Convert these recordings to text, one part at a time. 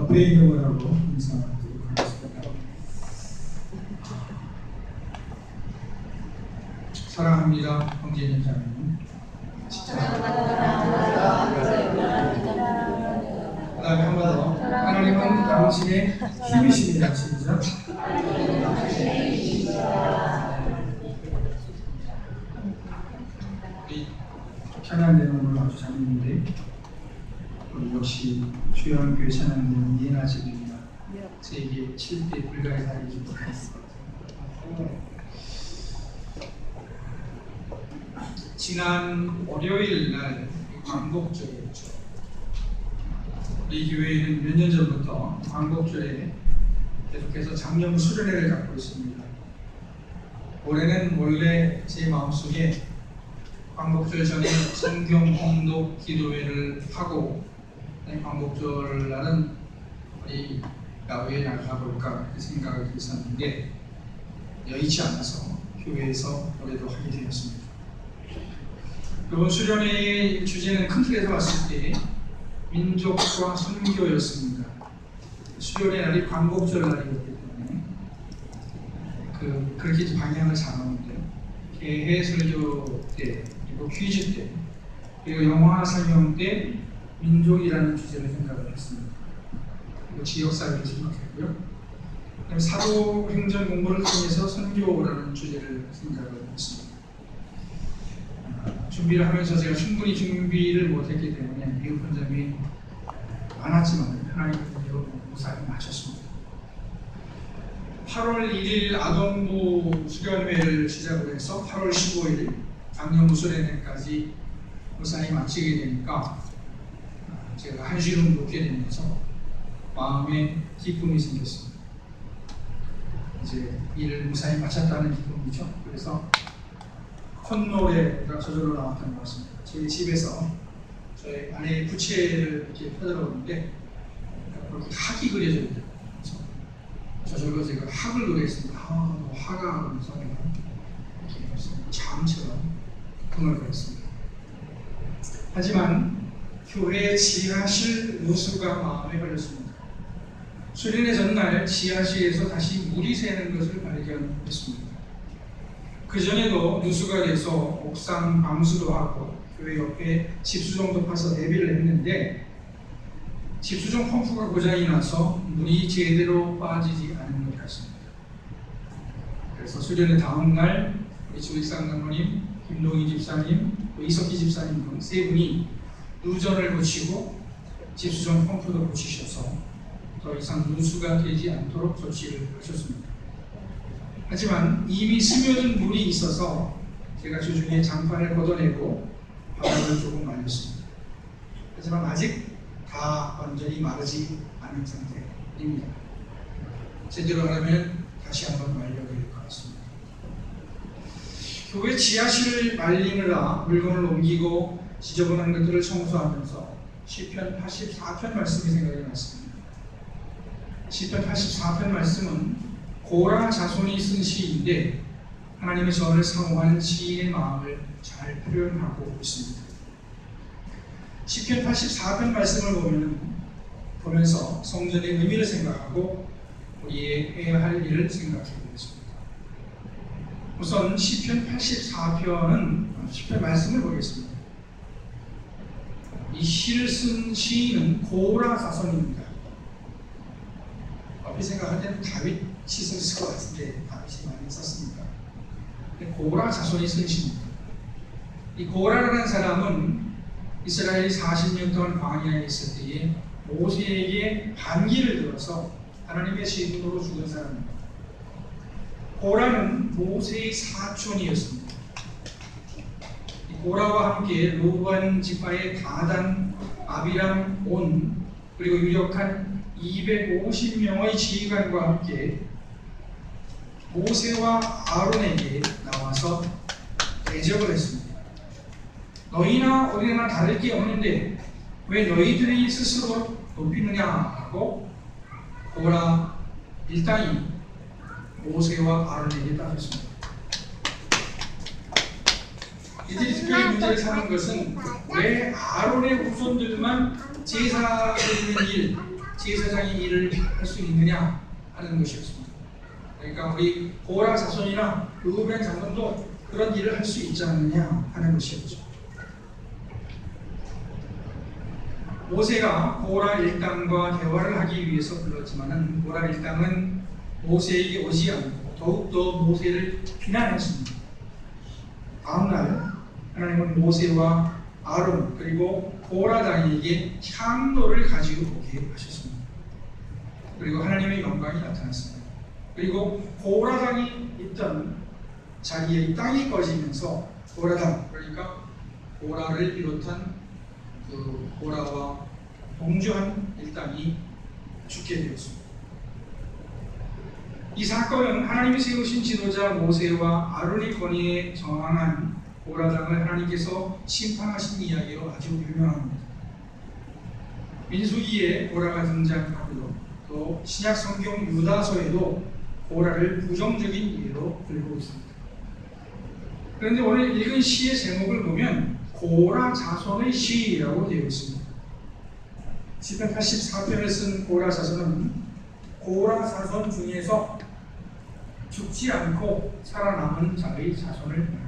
옆에 있는 분하고 인사드리도록 하겠습니다. 사랑합니다, 황진현 자매님. 그다음에 한 번 더. 하나님은 당신의 힘이십니다. 시작. 우리 찬양대는 아주 잘했는데 역시 주영교회 찬양대는 예나집입니다. 세계 7대 불가의 살이기도 했습니다. 지난 월요일 날 광복절이었죠. 우리 교회는 몇 년 전부터 광복절에 계속해서 장려무 수련회를 갖고 있습니다. 올해는 원래 제 마음속에 광복절 전에 성경 홍독 기도회를 하고 광복절 날은 우리 야외에 나가 볼까 생각을 했었는데 여의치 않아서 교회에서 올해도 하게 되었습니다. 이번 수련회의 주제는 큰 틀에서 봤을 때 민족과 선교였습니다. 수련회 날이 광복절 날이었기 때문에 그렇게 방향을 잡았는데 개회 설교 때 그리고 퀴즈 때 그리고 영화 상영 때 민족이라는 주제를 생각을 했습니다. 그리고 지역사회를 생각했고요. 그다음에 사도행전 공부를 통해서 선교라는 주제를 생각을 했습니다. 준비를 하면서 제가 충분히 준비를 못했기 때문에 미흡한 점이 많았지만 하나님의 은혜로 무사히 마쳤습니다. 8월 1일 아동부 수련회를 시작으로 해서 8월 15일 장려무 수련회까지 무사히 마치게 되니까 제가 한시름 놓게 되면서 마음에 기쁨이 생겼습니다. 이제 일을 무사히 마쳤다는 기쁨이죠. 그래서 콧노래가 저절로 나왔던 것 같습니다. 저희 집에서 저희 아내의 부채를 이렇게 펴들어오는데 그렇게 학이 그려져 있다. 저절로 제가 학을 노래했습니다. 화가 하면서 이렇게 잠처럼 흥얼거렸습니다. 하지만 교회 지하실 누수가 마음에 걸렸습니다. 수련회 전날 지하실에서 다시 물이 새는 것을 발견했습니다. 그 전에도 누수가 돼서 옥상 방수도 하고 교회 옆에 집수정도 파서 대비를 했는데 집수정 펌프가 고장이 나서 물이 제대로 빠지지 않는 것 같습니다. 그래서 수련회 다음날 우리 주익상 장로님, 김동희 집사님, 이석기 집사님 등 세 분이 누전을 고치고 집수정 펌프도 고치셔서 더 이상 누수가 되지 않도록 조치를 하셨습니다. 하지만 이미 스며든 물이 있어서 제가 주중에 장판을 걷어내고 바닥을 조금 말렸습니다. 하지만 아직 다 완전히 마르지 않은 상태입니다. 제대로 하려면 다시 한번 말려야 될 것 같습니다. 교회 지하실을 말리느라 물건을 옮기고 지저분한 것들을 청소하면서 시편 84편 말씀이 생각이 났습니다. 시편 84편 말씀은 고라 자손이 쓴 시인데 하나님의 전을 사모하는 시인의 마음을 잘 표현하고 있습니다. 시편 84편 말씀을 보면서 성전의 의미를 생각하고 우리의 해야 할 일을 생각해 보겠습니다. 우선 시편 84편은 시편 말씀을 보겠습니다. 이 시를 쓴 시인은 고라 자손입니다. 앞에 생각할 때는 다윗이 썼을 것 같은데 다윗이 많이 썼습니다. 고라 자손이 쓴 시입니다. 이 고라라는 사람은 이스라엘이 40년 동안 광야에 있을 때에 모세에게 반기를 들어서 하나님의 시인으로 죽은 사람입니다. 고라는 모세의 사촌이었습니다. 고라와 함께 루벤 지파의 다단, 아비람, 온 그리고 유력한 250명의 지휘관과 함께 모세와 아론에게 나와서 대적을 했습니다. 너희나 우리나 다를 게 없는데 왜 너희들이 스스로 높이느냐 하고 고라 일당이 모세와 아론에게 따졌습니다. 이들이 특별히 문제를 삼은 것은 왜 아론의 후손들만 제사 드리는 일, 제사장이 일을 할 수 있느냐 하는 것이었습니다. 그러니까 우리 고라 자손이나 르우벤 자손도 그런 일을 할 수 있지 않느냐 하는 것이었죠. 모세가 고라 일당과 대화를 하기 위해서 불렀지만은 고라 일당은 모세에게 오지 않고 더욱더 모세를 비난했습니다. 다음날 하나님은 모세와 아론 그리고 고라 당에게 향로를 가지고 오게 하셨습니다. 그리고 하나님의 영광이 나타났습니다. 그리고 고라 당이 있던 자리에 땅이 꺼지면서 고라 당, 그러니까 고라를 비롯한 그 고라와 동조한 일당이 죽게 되었습니다. 이 사건은 하나님이 세우신 지도자 모세와 아론의 권위에 저항한 고라당을 하나님께서 심판하신 이야기로 아주 유명합니다. 민수기에 고라가 등장하고요, 또 신약 성경 유다서에도 고라를 부정적인 예로 들고 있습니다. 그런데 오늘 읽은 시의 제목을 보면 고라 자손의 시라고 되어 있습니다. 시편 84편을 쓴 고라 자손은 고라 자손 중에서 죽지 않고 살아남은 자의 자손을 말합니다.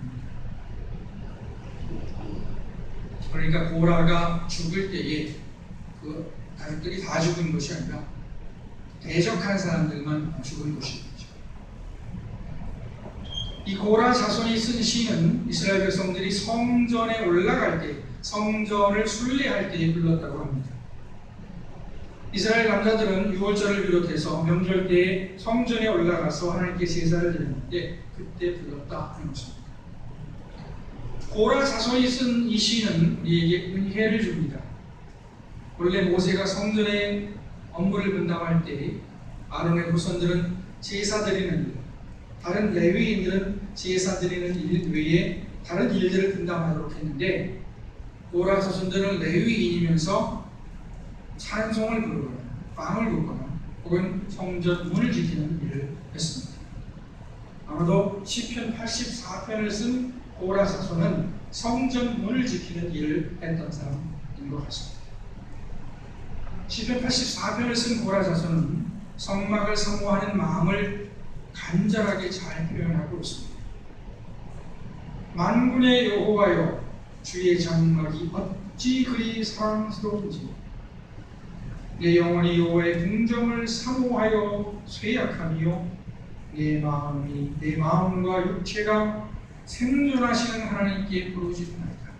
그러니까 고라가 죽을 때에 그 가족들이 다 죽은 것이 아니라 대적한 사람들만 죽은 것입니다. 이 고라 자손이 쓴 시는 이스라엘 백성들이 성전에 올라갈 때, 성전을 순례할 때에 불렀다고 합니다. 이스라엘 남자들은 유월절을 비롯해서 명절 때에 성전에 올라가서 하나님께 제사를 드렸는데 그때 불렀다 하는 것입니다. 고라 자손이 쓴 이 시는 우리에게 은혜를 줍니다. 원래 모세가 성전의 업무를 분담할 때 아론의 후손들은 제사 드리는 일, 다른 레위인들은 제사 드리는 일 외에 다른 일들을 분담하도록 했는데 고라 자손들은 레위인이면서 찬송을 부르거나 빵을 굽거나 혹은 성전 문을 지키는 일을 했습니다. 아마도 시편 84편을 쓴 고라 자손은 성전 문을 지키는 일을 했던 사람인 것 같습니다. 시편 84편을 쓴 고라 자손은 성막을 사모하는 마음을 간절하게 잘 표현하고 있습니다. 만군의 여호와여, 주의 장막이 어찌 그리 사랑스러운지, 내 영혼이 여호와의 궁정을 사모하여 쇠약하며 내 마음과 육체가 생존하시는 하나님께 부르짖나이다.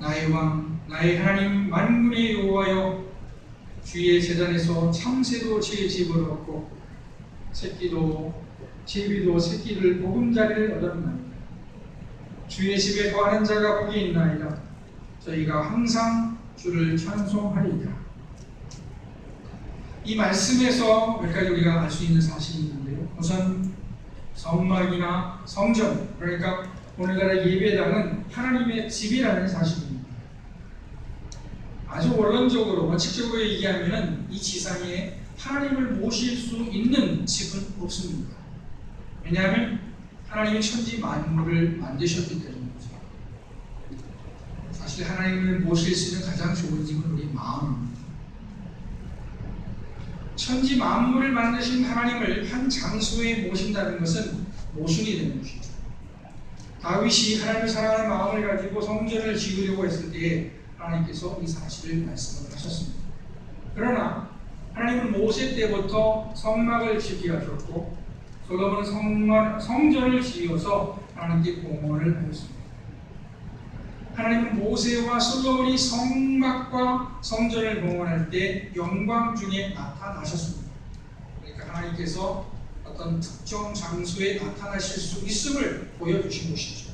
나의 왕, 나의 하나님 만군의 여호와여, 주의 제단에서 참새도 제 집을 얻고 제비도 새끼를 보금자리를 얻었나이다. 주의 집에 거하는 자가 복이 있나이다. 저희가 항상 주를 찬송하리이다. 이 말씀에서 몇 가지 우리가 알 수 있는 사실이 있는데요. 우선 성막이나 성전, 그러니까 오늘날의 예배당은 하나님의 집이라는 사실입니다. 아주 원론적으로, 원칙적으로 얘기하면 이 지상에 하나님을 모실 수 있는 집은 없습니다. 왜냐하면 하나님이 천지 만물을 만드셨기 때문이죠. 사실 하나님을 모실 수 있는 가장 좋은 집은 우리 마음입니다. 천지 만물을 만드신 하나님을 한 장소에 모신다는 것은 모순이 되는 것이죠. 다윗이 하나님을 사랑하는 마음을 가지고 성전을 지으려고 했을 때에 하나님께서 이 사실을 말씀을 하셨습니다. 그러나 하나님은 모세 때부터 성막을 짓게 하셨고 솔로몬은 성전을 지어서 하나님께 봉헌을 하였습니다. 하나님은 모세와 솔로몬이 성막과 성전을 봉헌할 때 영광 중에 나타나셨습니다. 그러니까 하나님께서 어떤 특정 장소에 나타나실 수 있음을 보여주신 것이죠.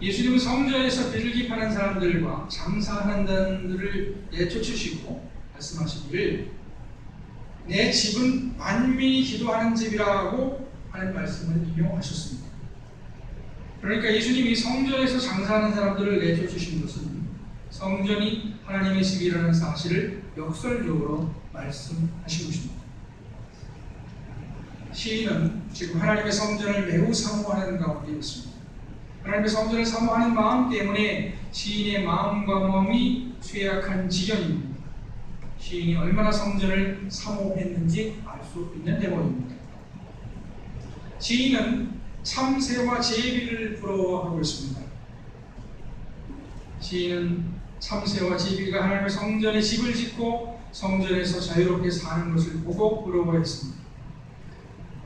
예수님은 성전에서 비둘기 파는 사람들과 장사하는 자들을 내쫓으시고 말씀하시기를 내 집은 만민이 기도하는 집이라고 하는 말씀을 인용하셨습니다. 그러니까 예수님이 성전에서 장사하는 사람들을 내쫓으신 것은 성전이 하나님의 집이라는 사실을 역설적으로 말씀하신 것입니다. 시인은 지금 하나님의 성전을 매우 사모하는 가운데 있습니다. 하나님의 성전을 사모하는 마음 때문에 시인의 마음과 몸이 쇠약한 지경입니다. 시인이 얼마나 성전을 사모했는지 알 수 있는 대목입니다. 시인은 참새와 제비를 부러워하고 있습니다. 시인은 참새와 제비가 하나님의 성전에 집을 짓고 성전에서 자유롭게 사는 것을 보고 부러워했습니다.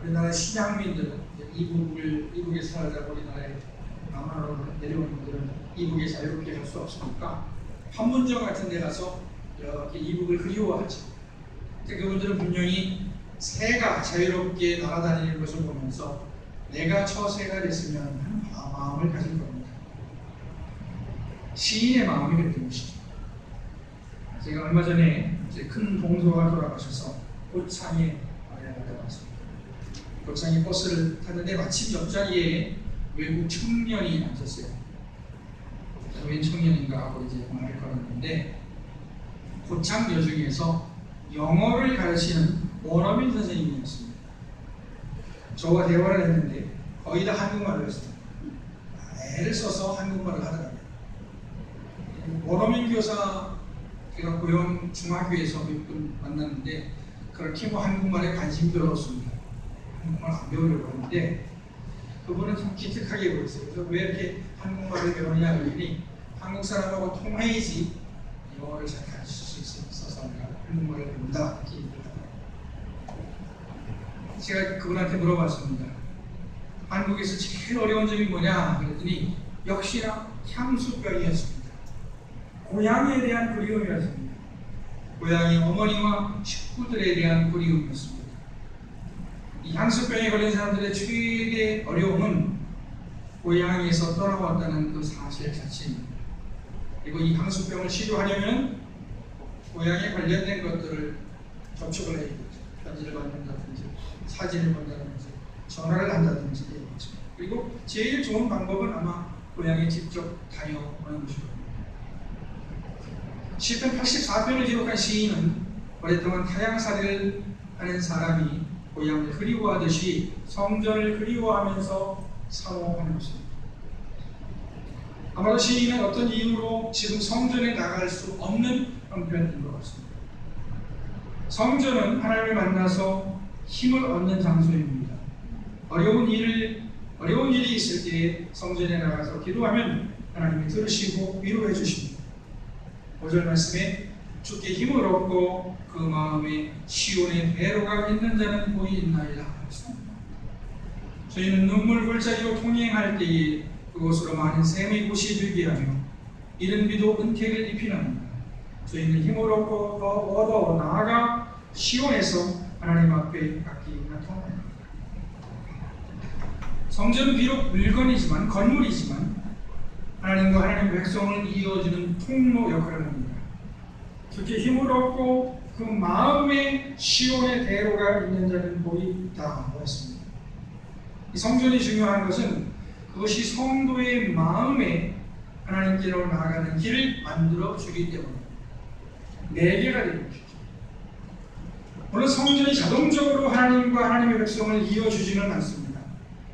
우리나라 신양민들은 이북에 살다 우리나라에 남한으로 내려오는 분들은 이북에 자유롭게 갈 수 없으니까 판문점 같은 데 가서 이렇게 이북을 그리워하죠. 그분들은 분명히 새가 자유롭게 날아다니는 것을 보면서 내가 저 새가 됐으면 하는 마음을 가질 겁니다. 시인의 마음이 그랬던 것이죠. 제가 얼마 전에 큰 동서가 돌아가셔서 고창에 갔다 왔습니다. 고창에 버스를 탔는데 마침 옆자리에 외국 청년이 앉았어요. 웬 청년인가 하고 이제 말을 걸었는데 고창 여중에서 영어를 가르치는 원어민 선생님이었습니다. 저와 대화를 했는데 거의 다 한국말을 했어요. 애를 써서 한국말을 하더라고요. 원어민 교사 제가 고용 중학교에서 몇 분 만났는데 그렇게 한국말에 관심이 별로 없습니다. 한국말 안 배우려고 하는데 그분은 좀 기특하게 보였어요. 그래서 왜 이렇게 한국말을 배우느냐 그러니 한국 사람하고 통해야지 영어를 잘 가르칠 수 있어서 내가 한국말을 배운다 이렇게 얘기하더라고요. 제가 그분한테 물어봤습니다. 한국에서 제일 어려운 점이 뭐냐 그랬더니 역시나 향수병이었습니다. 고향에 대한 그리움이었습니다. 고향의 어머니와 식구들에 대한 그리움이었습니다. 이 향수병에 걸린 사람들의 최대 어려움은 고향에서 떠나왔다는 그 사실 자체입니다. 그리고 이 향수병을 치료하려면 고향에 관련된 것들을 접촉을 해야 되죠. 편지를 받는다든지 사진을 본다든지 전화를 한다든지 이렇죠. 그리고 제일 좋은 방법은 아마 고향에 직접 다녀오는 것이거든요. 시편 84편을 기록한 시인은 오랫동안 타향살이를 하는 사람이 고향을 그리워하듯이 성전을 그리워하면서 사모하는 것입니다. 아마도 시인은 어떤 이유로 지금 성전에 나갈 수 없는 형편인 것 같습니다. 성전은 하나님을 만나서 힘을 얻는 장소입니다. 어려운 일이 있을 때 성전에 나가서 기도하면 하나님이 들으시고 위로해 주십니다. 5절 말씀에 주께 힘을 얻고 그 마음에 시온의 배로가 있는 자는 복이 있나이다. 저희는 눈물 골짜기로 통행할 때에 그곳으로 많은 샘이 부시들게 하며 이른 비도 은택을 입히나이다. 저희는 힘을 얻고 더 얻어 나아가 시온에서 하나님 앞에 갖기 나타납니다. 성전은 비록 물건이지만 건물이지만 하나님과 하나님의 백성을 이어주는 통로 역할을 합니다. 특히 힘을 얻고 그 마음에 시온의 대로가 있는 자는 복이 있다고 했습니다. 이 성전이 중요한 것은 그것이 성도의 마음에 하나님께로 나아가는 길을 만들어 주기 때문에 매개가 되는 것이죠. 물론 성전이 자동적으로 하나님과 하나님의 백성을 이어주지는 않습니다.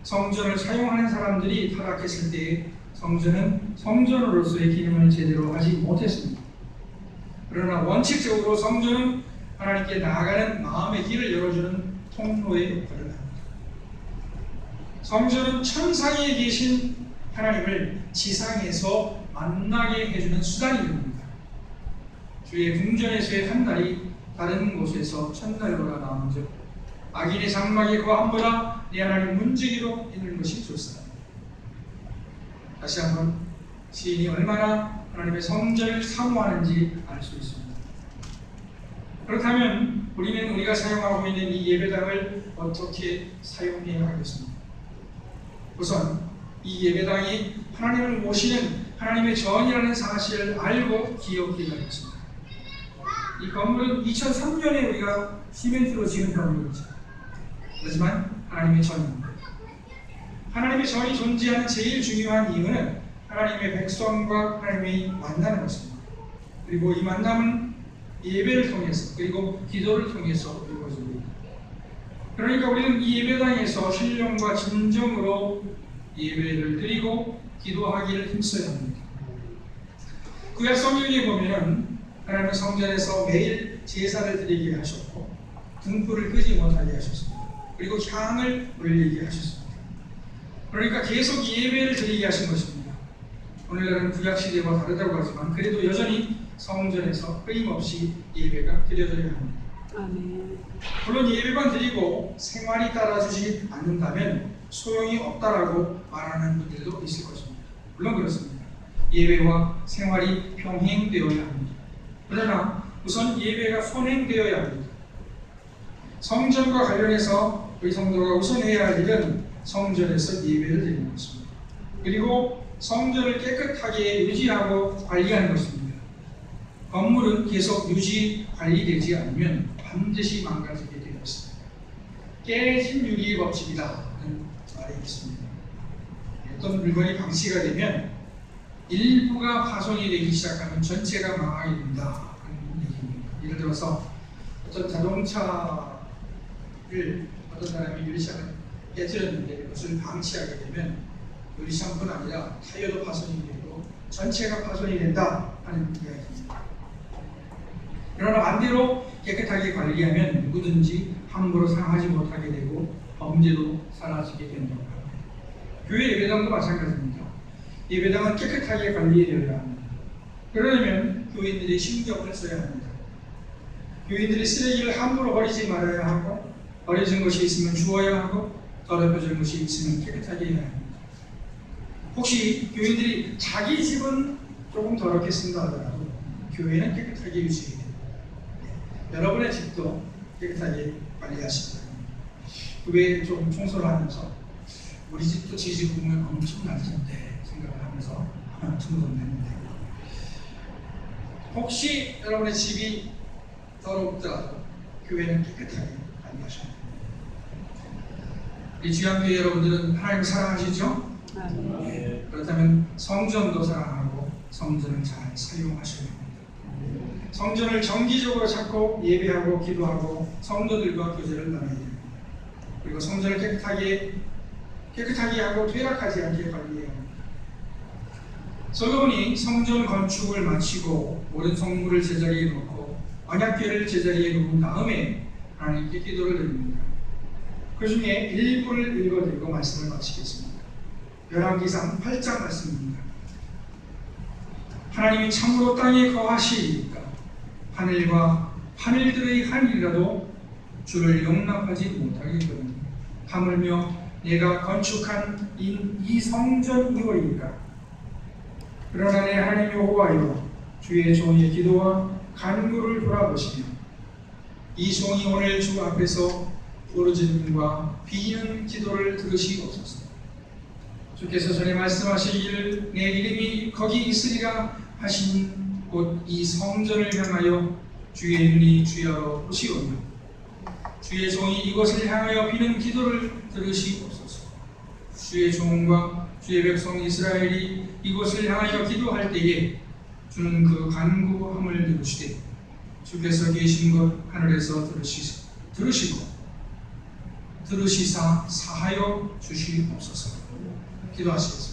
성전을 사용하는 사람들이 타락했을 때 성전은 성전으로서의 기능을 제대로 하지 못했습니다. 그러나 원칙적으로 성전은 하나님께 나아가는 마음의 길을 열어주는 통로의 역할을 합니다. 성전은 천상에 계신 하나님을 지상에서 만나게 해주는 수단이 됩니다. 주의 궁전에서의 한 날이 다른 곳에서 첫날보다 나은즉 악인의 장막이 거함보다 네 하나님 문지기로 있는 것이 좋습니다. 다시 한번 시인이 얼마나 하나님의 성전을 사모하는지 알 수 있습니다. 그렇다면 우리는 우리가 사용하고 있는 이 예배당을 어떻게 사용해야 하겠습니까? 우선 이 예배당이 하나님을 모시는 하나님의 전이라는 사실을 알고 기억해야 하겠습니다. 이 건물은 2003년에 우리가 시멘트로 지은 건물이죠. 하지만 하나님의 전입니다. 하나님의 전이 존재하는 제일 중요한 이유는 하나님의 백성과 하나님이 만나는 것입니다. 그리고 이 만남은 예배를 통해서 그리고 기도를 통해서 이루어집니다. 그러니까 우리는 이 예배당에서 신령과 진정으로 예배를 드리고 기도하기를 힘써야 합니다. 구약 성경에 보면 하나님은 성전에서 매일 제사를 드리게 하셨고 등불을 끄지 못하게 하셨습니다. 그리고 향을 올리게 하셨습니다. 그러니까 계속 예배를 드리게 하신 것입니다. 오늘날은 구약시대와 다르다고 하지만 그래도 여전히 성전에서 끊임없이 예배가 드려져야 합니다. 아멘. 물론 예배만 드리고 생활이 따라주지 않는다면 소용이 없다라고 말하는 분들도 있을 것입니다. 물론 그렇습니다. 예배와 생활이 병행되어야 합니다. 그러나 우선 예배가 선행되어야 합니다. 성전과 관련해서 우리 성도가 우선 해야 할 일은 성전에서 예배를 드리는 것입니다. 그리고 성전을 깨끗하게 유지하고 관리하는 것입니다. 건물은 계속 유지 관리되지 않으면 반드시 망가지게 되어 있습니다. 깨진 유리의 법칙이라는 말이 있습니다. 어떤 물건이 방치가 되면 일부가 파손이 되기 시작하면 전체가 망하게 된다 하는 얘기입니다. 예를 들어서 어떤 자동차를 어떤 사람이 유리창을 깨뜨렸는데 그것을 방치하게 되면 유리창뿐 아니라 타이어도 파손이 되고 전체가 파손이 된다 하는 이야기입니다. 그러나 반대로 깨끗하게 관리하면 누구든지 함부로 상하지 못하게 되고 범죄도 사라지게 된다고 합니다. 교회 예배당도 마찬가지입니다. 예배당은 깨끗하게 관리되어야 합니다. 그러려면 교인들이 신경을 써야 합니다. 교인들이 쓰레기를 함부로 버리지 말아야 하고 버려진 것이 있으면 주워야 하고 더럽혀진 것이 있으면 깨끗하게 해야 합니다. 혹시 교인들이 자기 집은 조금 더럽게 쓴다 하더라도 교회는 깨끗하게 유지해야 됩니다. 여러분의 집도 깨끗하게 관리하시기 바랍니다. 교회에 좀 청소를 하면서 우리 집도 제 집 보면 엄청날 텐데 생각을 하면서 등록했는데 혹시 여러분의 집이 더럽더라도 교회는 깨끗하게 관리하셔야 됩니다. 우리 주양교회 여러분들은 하나님을 사랑하시죠? 네. 그렇다면 성전도 사랑하고 성전을 잘 사용하셔야 합니다. 성전을 정기적으로 찾고 예배하고 기도하고 성도들과 교제를 나눠야 됩니다. 그리고 성전을 깨끗하게 하고 퇴락하지 않게 관리해야 합니다. 솔로몬이 성전 건축을 마치고 모든 성물을 제자리에 놓고 언약궤를 제자리에 놓은 다음에 하나님께 기도를 드립니다. 그 중에 일부를 읽어드리고 말씀을 마치겠습니다. 열왕기상 8장 말씀입니다. 하나님이 참으로 땅에 거하시리까 하늘과 하늘들의 하늘이라도 주를 용납하지 못하겠거든. 하물며 내가 건축한 이 성전이오리이까. 그러나 내 하나님 여호와여 주의 종의 기도와 간구를 돌아보시며 이 종이 오늘 주 앞에서 부르짖음과 비는 기도를 들으시옵소서. 주께서 전에 말씀하시기를 내 이름이 거기 있으리라 하신 곧 이 성전을 향하여 주의 눈이 주야로 보시오며 주의 종이 이곳을 향하여 비는 기도를 들으시옵소서. 주의 종과 주의 백성 이스라엘이 이곳을 향하여 기도할 때에 주는 그 간구함을 들으시되 주께서 계신 것 하늘에서 들으시고 들으시사 사하여 주시옵소서. 기도하시겠습니다.